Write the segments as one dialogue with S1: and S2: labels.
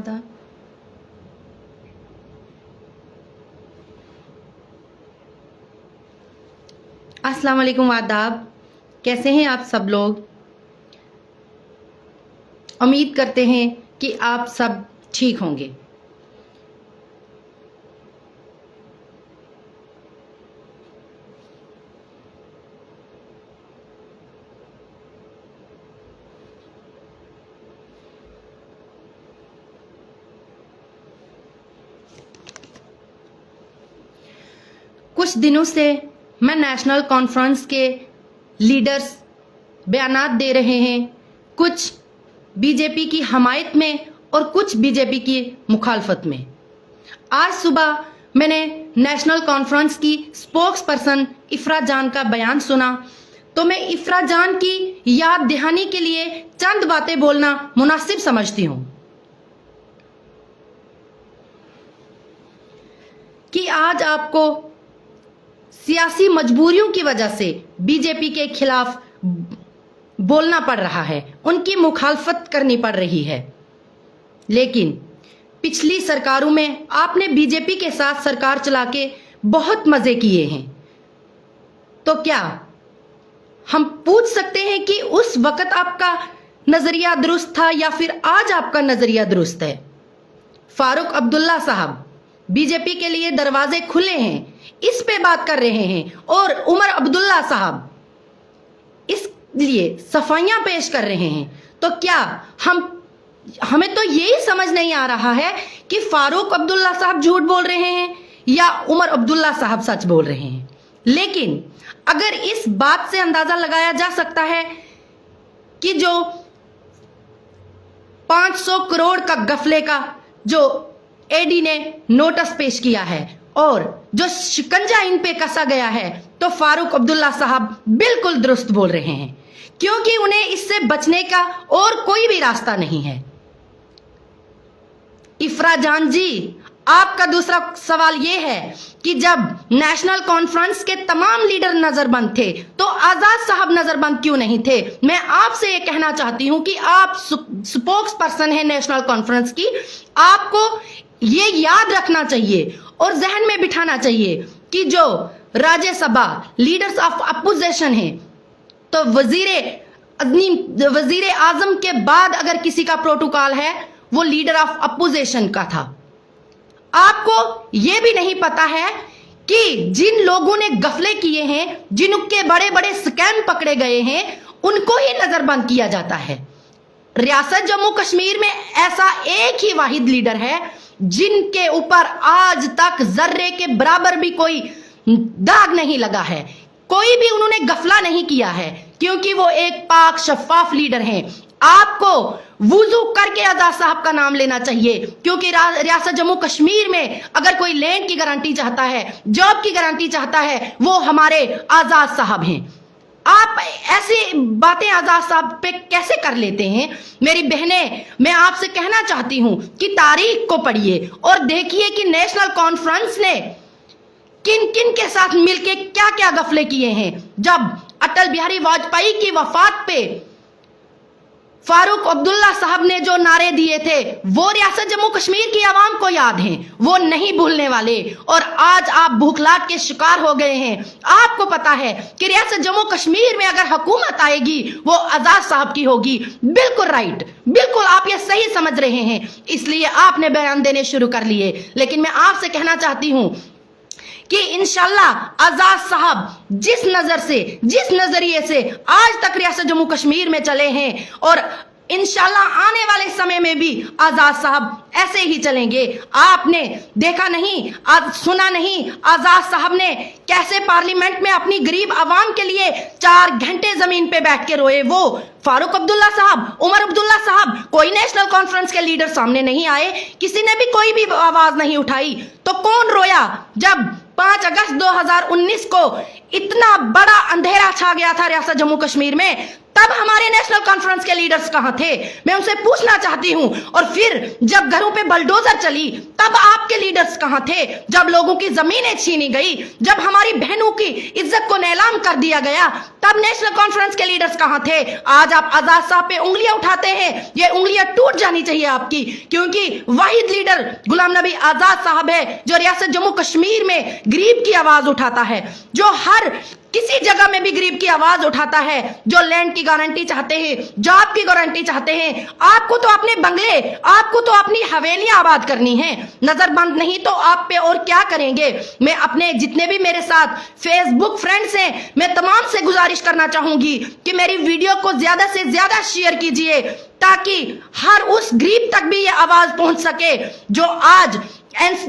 S1: था। अस्सलाम वालेकुम, आदाब। कैसे हैं आप सब लोग? उम्मीद करते हैं कि आप सब ठीक होंगे। कुछ दिनों से मैं नेशनल कॉन्फ्रेंस के लीडर्स बयानात दे रहे हैं, कुछ बीजेपी की हमायत में और कुछ बीजेपी की मुखालफत में। आज सुबह मैंने नेशनल कॉन्फ्रेंस की स्पोक्स पर्सन इफ्रा जान का बयान सुना, तो मैं इफ्रा जान की याद दहानी के लिए चंद बातें बोलना मुनासिब समझती हूं कि आज आपको सियासी मजबूरियों की वजह से बीजेपी के खिलाफ बोलना पड़ रहा है, उनकी मुखालफत करनी पड़ रही है। लेकिन पिछली सरकारों में आपने बीजेपी के साथ सरकार चला के बहुत मजे किए हैं, तो क्या हम पूछ सकते हैं कि उस वक्त आपका नजरिया दुरुस्त था या फिर आज आपका नजरिया दुरुस्त है? फारूक अब्दुल्ला साहब, बीजेपी के लिए दरवाजे खुले हैं, इस पे बात कर रहे हैं, और उमर अब्दुल्ला साहब इस लिए सफाइयां पेश कर रहे हैं। तो क्या हमें तो यही समझ नहीं आ रहा है कि फारूक अब्दुल्ला साहब झूठ बोल रहे हैं या उमर अब्दुल्ला साहब सच बोल रहे हैं। लेकिन अगर इस बात से अंदाजा लगाया जा सकता है कि जो 500 करोड़ का गफले का जो एडी ने नोटिस पेश किया है और जो शिकंजा इन पे कसा गया है, तो फारूक अब्दुल्ला साहब बिल्कुल दुरुस्त बोल रहे हैं, क्योंकि उन्हें इससे बचने का और कोई भी रास्ता नहीं है। इफ्रा जान जी, आपका दूसरा सवाल यह है कि जब नेशनल कॉन्फ्रेंस के तमाम लीडर नजरबंद थे तो आजाद साहब नजरबंद क्यों नहीं थे? मैं आपसे यह कहना चाहती हूं कि आप स्पोक्स पर्सन है नेशनल कॉन्फ्रेंस की, आपको ये याद रखना चाहिए और जहन में बिठाना चाहिए कि जो राज्यसभा लीडर्स ऑफ अपोजिशन है, तो वजीर आजम के बाद अगर किसी का प्रोटोकॉल है वो लीडर ऑफ अपोजिशन का था। आपको यह भी नहीं पता है कि जिन लोगों ने गफले किए हैं, जिनके बड़े बड़े स्कैम पकड़े गए हैं, उनको ही नजरबंद किया जाता है। रियासत जम्मू कश्मीर में ऐसा एक ही वाहिद लीडर है जिनके ऊपर आज तक जर्रे के बराबर भी कोई दाग नहीं लगा है, कोई भी उन्होंने गफला नहीं किया है, क्योंकि वो एक पाक शफाफ लीडर हैं। आपको वुजू करके आजाद साहब का नाम लेना चाहिए, क्योंकि रियासत जम्मू कश्मीर में अगर कोई लैंड की गारंटी चाहता है, जॉब की गारंटी चाहता है, वो हमारे आजाद साहब हैं। आप ऐसी बातें आजाद साहब पे कैसे कर लेते हैं? मेरी बहनें, मैं आपसे कहना चाहती हूं कि तारीख को पढ़िए और देखिए कि नेशनल कॉन्फ्रेंस ने किन किन के साथ मिलके क्या क्या गफले किए हैं। जब अटल बिहारी वाजपेयी की वफात पे फारूक अब्दुल्ला साहब ने जो नारे दिए थे, वो रियासत जम्मू कश्मीर की आवाम को याद हैं, वो नहीं भूलने वाले। और आज आप भूखलाट के शिकार हो गए हैं। आपको पता है कि रियासत जम्मू कश्मीर में अगर हुकूमत आएगी वो आजाद साहब की होगी। बिल्कुल राइट, बिल्कुल आप ये सही समझ रहे हैं, इसलिए आपने बयान देने शुरू कर लिए। लेकिन मैं आपसे कहना चाहती हूं कि इंशाल्लाह आजाद साहब जिस नजरिए से आज तक रियासत जम्मू कश्मीर में चले हैं, और इंशाल्लाह आने वाले समय में भी आजाद साहब ऐसे ही चलेंगे। आपने देखा नहीं, आज सुना नहीं, आजाद साहब ने कैसे पार्लियामेंट में अपनी गरीब आवाम के लिए 4 घंटे जमीन पे बैठ के रोए। वो फारूक अब्दुल्ला साहब, उमर अब्दुल्ला साहब, कोई नेशनल कॉन्फ्रेंस के लीडर सामने नहीं आए, किसी ने भी कोई भी आवाज नहीं उठाई। तो कौन रोया जब 5 अगस्त 2019 को इतना बड़ा अंधेरा छा गया था रियासत जम्मू कश्मीर में? तब हमारे नेशनल कॉन्फ्रेंस के लीडर्स कहां थे? मैं उनसे पूछना चाहती हूं। और फिर जब घरों पे बलडोजर चली तब आपके लीडर्स कहां थे? जब लोगों की जमीनें छीनी गई, जब हमारी बहनों की इज्जत को नीलाम कर दिया गया, तब नेशनल कॉन्फ्रेंस के लीडर्स कहां थे? आज आप आजाद साहब पे उंगलियां उठाते हैं, ये उंगलियां टूट जानी चाहिए आपकी, क्योंकि वाहिद लीडर गुलाम नबी आजाद साहब है जो रियासत जम्मू कश्मीर में गरीब की आवाज उठाता है, जो हर किसी जगह में भी गरीब की आवाज उठाता है, जो लैंड की गारंटी चाहते हैं, जॉब की गारंटी चाहते हैं। आपको तो अपने बंगले, आपको तो अपनी हवेलियां आबाद करनी है, नजरबंद नहीं तो आप पे और क्या करेंगे। मैं अपने जितने भी मेरे साथ फेसबुक फ्रेंड्स हैं, मैं तमाम से गुजारिश करना चाहूंगी कि मेरी वीडियो को ज्यादा से ज्यादा शेयर कीजिए, ताकि हर उस गरीब तक भी ये आवाज पहुंच सके जो आज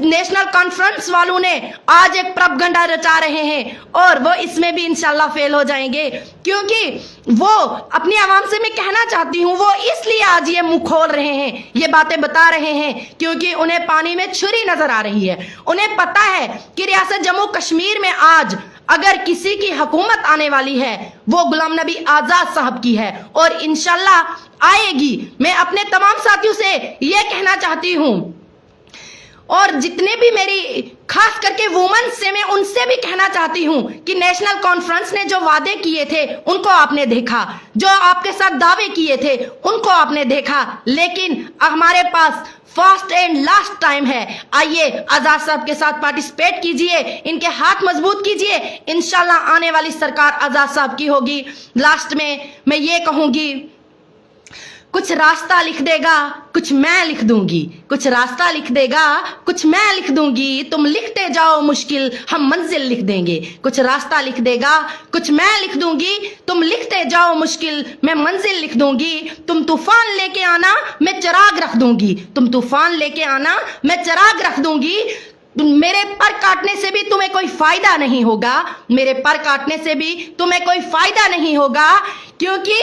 S1: नेशनल कॉन्फ्रेंस वालों ने आज एक प्रोपगेंडा रचा रहे हैं, और वो इसमें भी इंशाल्लाह फेल हो जाएंगे, क्योंकि वो अपनी आवाम से मैं कहना चाहती हूं, वो इसलिए आज ये मुंह खोल रहे हैं, ये बातें बता रहे हैं, क्योंकि उन्हें पानी में छुरी नजर आ रही है। उन्हें पता है कि रियासत जम्मू कश्मीर में आज अगर किसी की हुकूमत आने वाली है वो गुलाम नबी आजाद साहब की है, और इंशाल्लाह आएगी। मैं अपने तमाम साथियों से ये कहना चाहती हूं, और जितने भी मेरी खास करके वुमेन से मैं उनसे भी कहना चाहती हूं कि नेशनल कॉन्फ्रेंस ने जो वादे किए थे उनको आपने देखा, जो आपके साथ दावे किए थे उनको आपने देखा, लेकिन हमारे पास फर्स्ट एंड लास्ट टाइम है। आइए आजाद साहब के साथ पार्टिसिपेट कीजिए, इनके हाथ मजबूत कीजिए, इंशाल्लाह आने वाली सरकार आजाद साहब की होगी। लास्ट में मैं ये कहूंगी, कुछ रास्ता लिख देगा, कुछ मैं लिख दूंगी, कुछ रास्ता लिख देगा, कुछ मैं लिख दूंगी, तुम लिखते जाओ मुश्किल, हम मंजिल लिख देंगे। कुछ रास्ता लिख देगा, कुछ मैं लिख दूंगी, तुम लिखते जाओ मुश्किल, मैं मंजिल लिख दूंगी। तुम तूफान लेके आना, मैं चिराग रख दूंगी, तुम तूफान लेके आना, मैं चिराग रख दूंगी। मेरे पर काटने से भी तुम्हें कोई फायदा नहीं होगा, मेरे पर काटने से भी तुम्हें कोई फायदा नहीं होगा, क्योंकि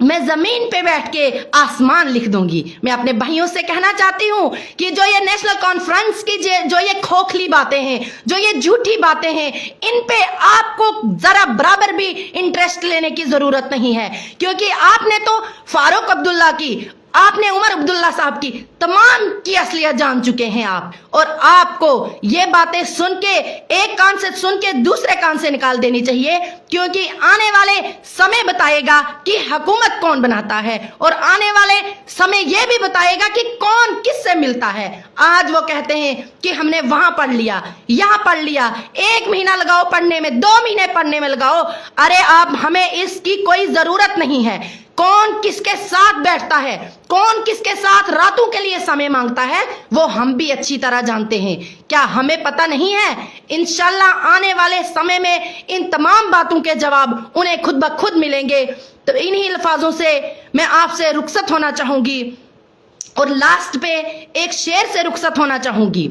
S1: मैं जमीन पे बैठ के आसमान लिख दूंगी। मैं अपने भाइयों से कहना चाहती हूं कि जो ये नेशनल कॉन्फ्रेंस की जो ये खोखली बातें हैं, जो ये झूठी बातें हैं, इन पे आपको जरा बराबर भी इंटरेस्ट लेने की जरूरत नहीं है, क्योंकि आपने तो फारूक अब्दुल्ला की, आपने उमर अब्दुल्ला साहब की तमाम की असलियत जान चुके हैं आप, और आपको ये बातें सुन के, एक कान से सुन के दूसरे कान से निकाल देनी चाहिए, क्योंकि आने वाले समय बताएगा कि हुकूमत कौन बनाता है, और आने वाले समय यह भी बताएगा कि कौन किससे मिलता है। आज वो कहते हैं कि हमने वहां पढ़ लिया, यहां पढ़ लिया, 1 महीना लगाओ पढ़ने में, 2 महीने पढ़ने में लगाओ। अरे आप, हमें इसकी कोई जरूरत नहीं है। कौन किसके साथ बैठता है, कौन किसके साथ रातों के लिए समय मांगता है, वो हम भी अच्छी तरह जानते हैं। क्या हमें पता नहीं है? इंशाल्लाह आने वाले समय में इन तमाम बातों के जवाब उन्हें खुद ब खुद मिलेंगे। तो इन्हीं अल्फाजों से मैं आपसे रुखसत होना चाहूंगी, और लास्ट पे एक शेर से रुखसत होना चाहूंगी।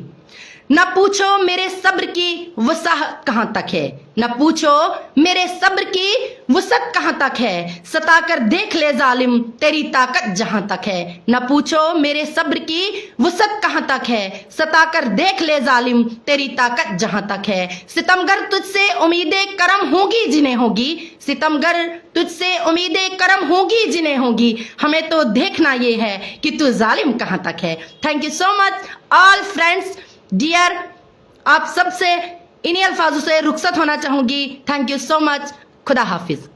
S1: न पूछो मेरे सब्र की वसाहत कहां तक है, न पूछो मेरे सब्र की वसत कहां तक है, सताकर देख ले जालिम तेरी ताकत जहां तक है। न पूछो मेरे सब्र की वसत कहां तक है, सताकर देख ले जालिम तेरी ताकत जहां तक है। सितमगर तुझसे उम्मीदें करम होगी जिन्हें होगी, सितमगर तुझसे उम्मीदें करम होगी जिन्हें होगी, हमें तो देखना ये है कि तू जालिम कहां तक है। Thank you so much all friends dear, आप सबसे इन्हीं अल्फाजों से रुखसत होना चाहूंगी। Thank you so much. खुदा हाफिज।